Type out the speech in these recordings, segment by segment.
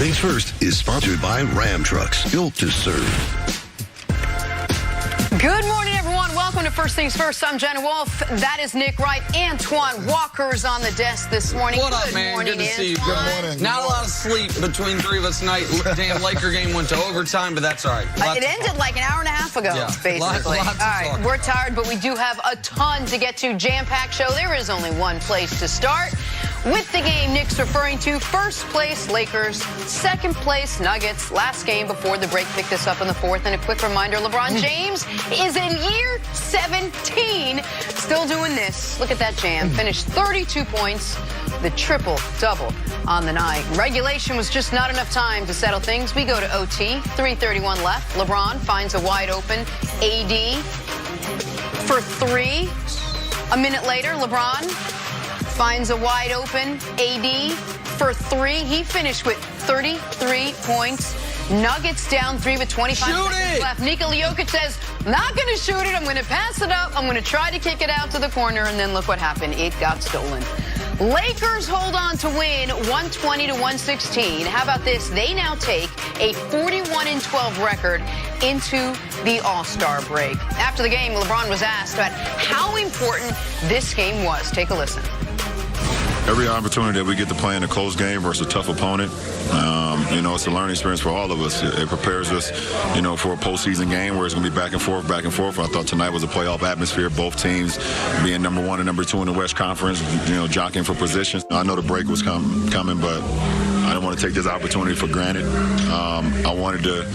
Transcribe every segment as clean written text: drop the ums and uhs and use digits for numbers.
Things First is sponsored by Ram Trucks, built to serve. Good morning, everyone. Welcome to First Things First. I'm Jenna Wolf. That is Nick Wright. Antoine Walker is on the desk this morning. What up, man? Morning, Good to see you. Antoine. Good morning. Not a lot of sleep between three of us tonight. Damn Laker game went to overtime, but that's all right. It ended like an hour and a half ago, basically. Lots all right, talk. we're tired, but we do have a ton to get to. Jam-packed show. There is only one place to start. With the game Nick's referring to, first place Lakers, second place Nuggets. Last game before the break, picked this up in the fourth. And a quick reminder, LeBron James is in year 17, still doing this. Look at that jam. Finished 32 points, the triple-double on the night. Regulation was just not enough time to settle things. We go to OT, 3:31 left. LeBron finds a wide-open AD for three. A minute later, LeBron finds a wide-open AD for three. He finished with 33 points. Nuggets down 3 with 25 seconds left. Nikola Jokic says, not going to shoot it. I'm going to pass it up. I'm going to try to kick it out to the corner. And then look what happened. It got stolen. Lakers hold on to win 120 to 116. How about this? They now take a 41-12 record into the All-Star break. After the game, LeBron was asked about how important this game was. Take a listen. Every opportunity that we get to play in a close game versus a tough opponent, it's a learning experience for all of us. It prepares us, for a postseason game where it's going to be back and forth, back and forth. I thought tonight was a playoff atmosphere. Both teams being number 1 and number 2 in the West Conference, jockeying for position. I know the break was coming, but I didn't want to take this opportunity for granted. I wanted to,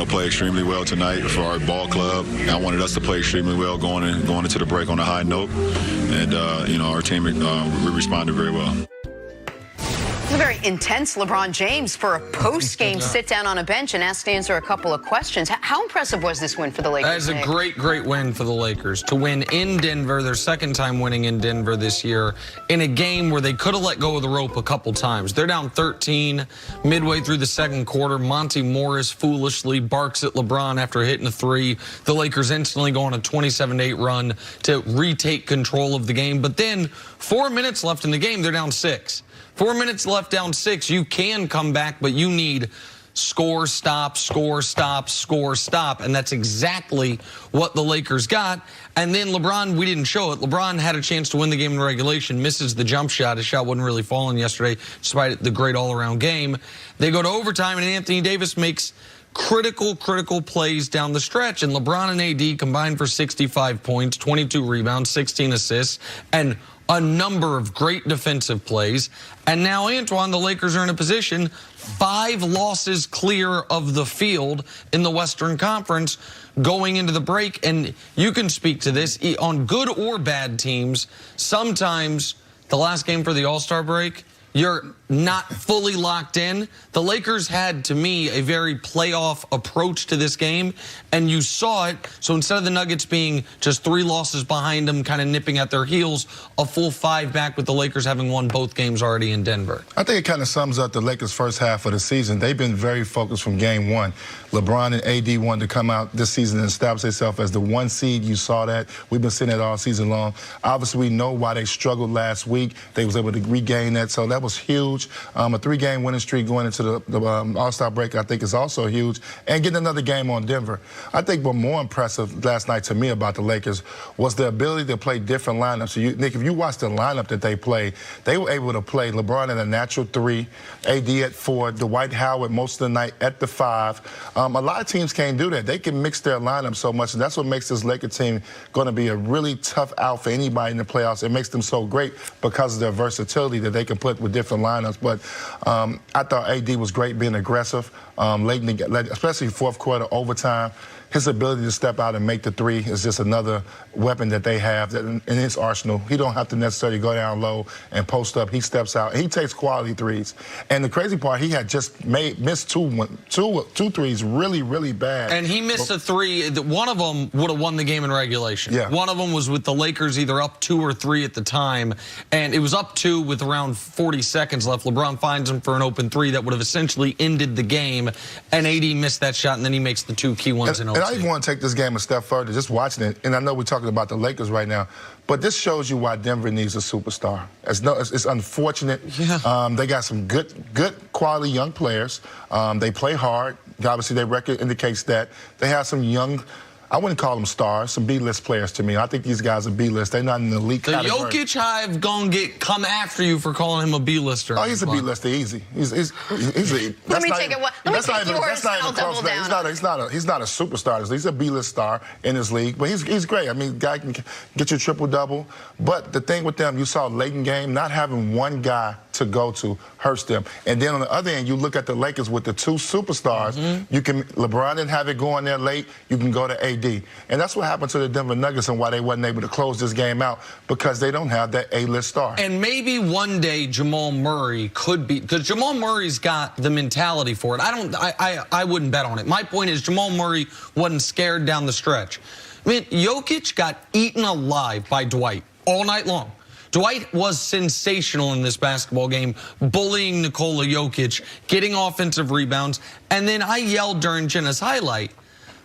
play extremely well tonight for our ball club. I wanted us to play extremely well going into the break on a high note. And, our team, we responded very well. It was a very intense LeBron James for a post-game sit-down on a bench and asked to answer a couple of questions. How impressive was this win for the Lakers? That is a great, great win for the Lakers. To win in Denver, their second time winning in Denver this year, in a game where they could have let go of the rope a couple times. They're down 13 midway through the second quarter. Monty Morris foolishly barks at LeBron after hitting a three. The Lakers instantly go on a 27-8 run to retake control of the game. But then 4 minutes left in the game, they're down 6. 4 minutes left, down 6. You can come back, but you need score, stop, score, stop, score, stop. And that's exactly what the Lakers got. And then LeBron, we didn't show it. LeBron had a chance to win the game in regulation, misses the jump shot. His shot wasn't really falling yesterday, despite the great all-around game. They go to overtime, and Anthony Davis makes critical plays down the stretch. And LeBron and AD combined for 65 points, 22 rebounds, 16 assists, and a number of great defensive plays. And now, Antoine, the Lakers are in a position 5 losses clear of the field in the Western Conference going into the break. And you can speak to this. On good or bad teams, sometimes the last game for the All-Star break, you're not fully locked in. The Lakers had, to me, a very playoff approach to this game, and you saw it. So instead of the Nuggets being just 3 losses behind them, kind of nipping at their heels, a full 5 back with the Lakers having won both games already in Denver. I think it kind of sums up the Lakers' first half of the season. They've been very focused from game 1. LeBron and AD wanted to come out this season and establish themselves as the 1 seed. You saw that. We've been seeing that all season long. Obviously, we know why they struggled last week. They was able to regain that, so that was huge. A 3-game winning streak going into the All-Star break, I think, is also huge. And getting another game on Denver. I think what more impressive last night to me about the Lakers was the ability to play different lineups. So Nick, if you watch the lineup that they played, they were able to play LeBron at a natural 3, AD at 4, Dwight Howard most of the night at the 5. A lot of teams can't do that. They can mix their lineup so much, and that's what makes this Laker team going to be a really tough out for anybody in the playoffs. It makes them so great because of their versatility that they can put with different lineups. But I thought AD was great being aggressive, late in the, especially fourth quarter, overtime. His ability to step out and make the 3 is just another weapon that they have in his arsenal. He don't have to necessarily go down low and post up. He steps out, and he takes quality 3s. And the crazy part, he had just missed two 3s really bad. And he missed a 3. One of them would have won the game in regulation. Yeah. One of them was with the Lakers either up 2 or 3 at the time, and it was up 2 with around 40 seconds left. LeBron finds him for an open 3 that would have essentially ended the game, and AD missed that shot, and then he makes the 2 key ones in overtime. And I even want to take this game a step further, just watching it. And I know we're talking about the Lakers right now, but this shows you why Denver needs a superstar. It's unfortunate. Yeah. They got some good quality young players. They play hard. Obviously, their record indicates that. They have some young, I wouldn't call them stars, some B-list players to me. I think these guys are B-list. They're not in the elite category. Jokic hive gonna come after you for calling him a B-lister. Oh, he's a B-lister, easy. He's a. Let me take yours and I'll double down. He's not a superstar. He's a B-list star in his league, but he's great. I mean, guy can get you triple-double. But the thing with them, you saw late in game, not having one guy to go to hurts them. And then on the other end, you look at the Lakers with the two superstars. You can LeBron didn't have it going there late. You can go to AD, and that's what happened to the Denver Nuggets and why they wasn't able to close this game out, because they don't have that A-list star. And maybe one day Jamal Murray could be, because Jamal Murray's got the mentality for it. I wouldn't bet on it. My point is Jamal Murray wasn't scared down the stretch. I mean, Jokic got eaten alive by Dwight all night long. Dwight was sensational in this basketball game, bullying Nikola Jokic, getting offensive rebounds. And then I yelled during Jenna's highlight,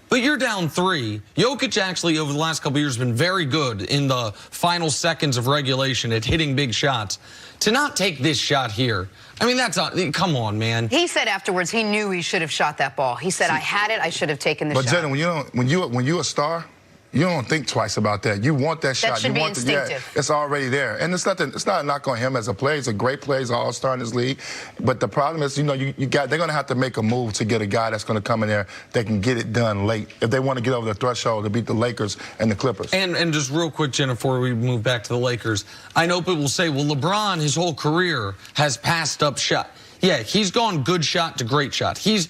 but you're down 3. Jokic actually, over the last couple of years, has been very good in the final seconds of regulation at hitting big shots. To not take this shot here, I mean, that's not, come on, man. He said afterwards he knew he should have shot that ball. He said, I had it, I should have taken the shot. But Jenna, when you're a star, you don't think twice about that. You want that shot. That should be instinctive. Yeah, it's already there. And it's not a knock on him as a player. He's a great player. He's an all-star in this league. But the problem is, they're going to have to make a move to get a guy that's going to come in there that can get it done late if they want to get over the threshold to beat the Lakers and the Clippers. And just real quick, Jenna, before we move back to the Lakers, I know people will say, well, LeBron, his whole career, has passed up shot. Yeah, he's gone good shot to great shot. He's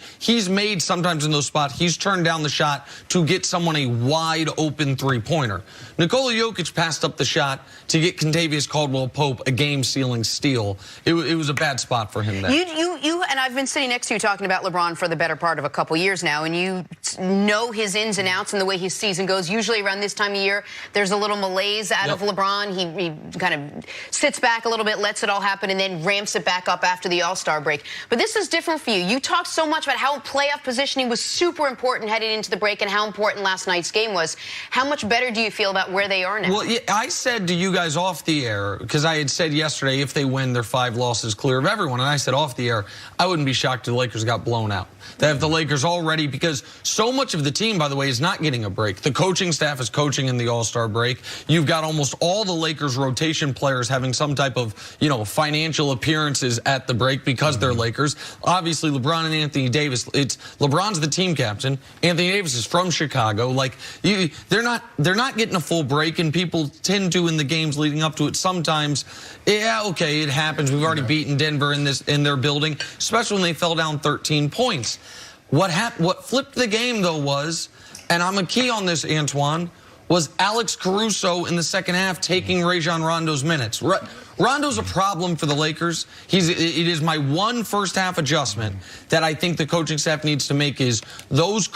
made sometimes in those spots, he's turned down the shot to get someone a wide open three-pointer. Nikola Jokic passed up the shot to get Kentavious Caldwell-Pope a game-sealing steal. It was a bad spot for him there. You and I've been sitting next to you talking about LeBron for the better part of a couple years now, and you know his ins and outs and the way his season goes. Usually around this time of year, there's a little malaise out of LeBron. He kind of sits back a little bit, lets it all happen, and then ramps it back up after the All-Star break. But this is different for you. You talked so much about how playoff positioning was super important heading into the break and how important last night's game was. How much better do you feel about where they are now? Well, yeah, I said to you guys off the air, because I had said yesterday if they win, they're 5 losses clear of everyone. And I said off the air, I wouldn't be shocked if the Lakers got blown out. They have the Lakers already, because so much of the team, by the way, is not getting a break. The coaching staff is coaching in the All-Star break. You've got almost all the Lakers rotation players having some type of, financial appearances at the break because they're Lakers. Obviously, LeBron and Anthony Davis, LeBron's the team captain. Anthony Davis is from Chicago. Like, they're not getting a full break, and people tend to in the games leading up to it. Sometimes, yeah, okay, it happens. We've already beaten Denver in their building, especially when they fell down 13 points. What flipped the game, though, was, and I'm a key on this, Antoine, was Alex Caruso in the second half taking Rajon Rondo's minutes. Rondo's a problem for the Lakers. It is my one first-half adjustment that I think the coaching staff needs to make is those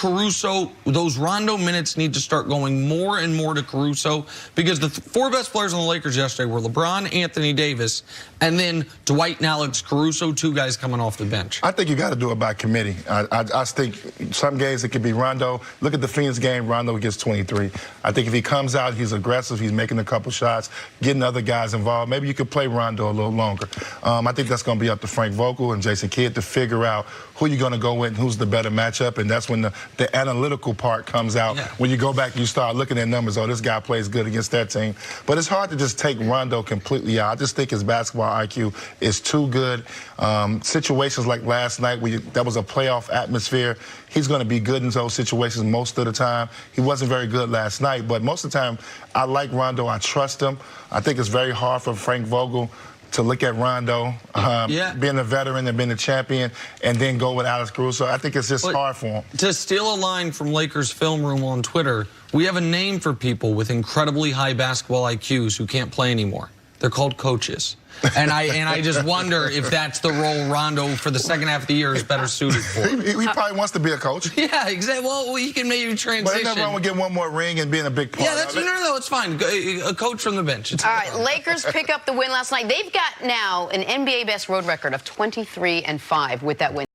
Rondo minutes need to start going more and more to Caruso, because the 4 best players on the Lakers yesterday were LeBron, Anthony Davis, and then Dwight and Alex Caruso, 2 guys coming off the bench. I think you got to do it by committee. I think some games it could be Rondo. Look at the Phoenix game. Rondo gets 23. I think if he comes out, he's aggressive. He's making a couple shots, getting other guys involved. Maybe you could play Rondo a little longer. I think that's going to be up to Frank Vogel and Jason Kidd to figure out who you're going to go with and who's the better matchup, and that's when the analytical part comes out. Yeah. When you go back and you start looking at numbers, oh, this guy plays good against that team. But it's hard to just take Rondo completely out. I just think his basketball IQ is too good. Situations like last night, where that was a playoff atmosphere, he's going to be good in those situations most of the time. He wasn't very good last night, but most of the time, I like Rondo. I trust him. I think it's very hard for Frank Vogel to look at Rondo, being a veteran and being a champion, and then go with Alex Caruso. I think it's just hard for him. To steal a line from Lakers Film Room on Twitter, we have a name for people with incredibly high basketball IQs who can't play anymore. They're called coaches. And I just wonder if that's the role Rondo for the second half of the year is better suited for. He probably wants to be a coach. Yeah, exactly. Well, he can maybe transition. But ain't nothing wrong with getting one more ring and being a big part. Yeah, no, it's fine. A coach from the bench. All right, Lakers pick up the win last night. They've got now an NBA best road record of 23-5 with that win.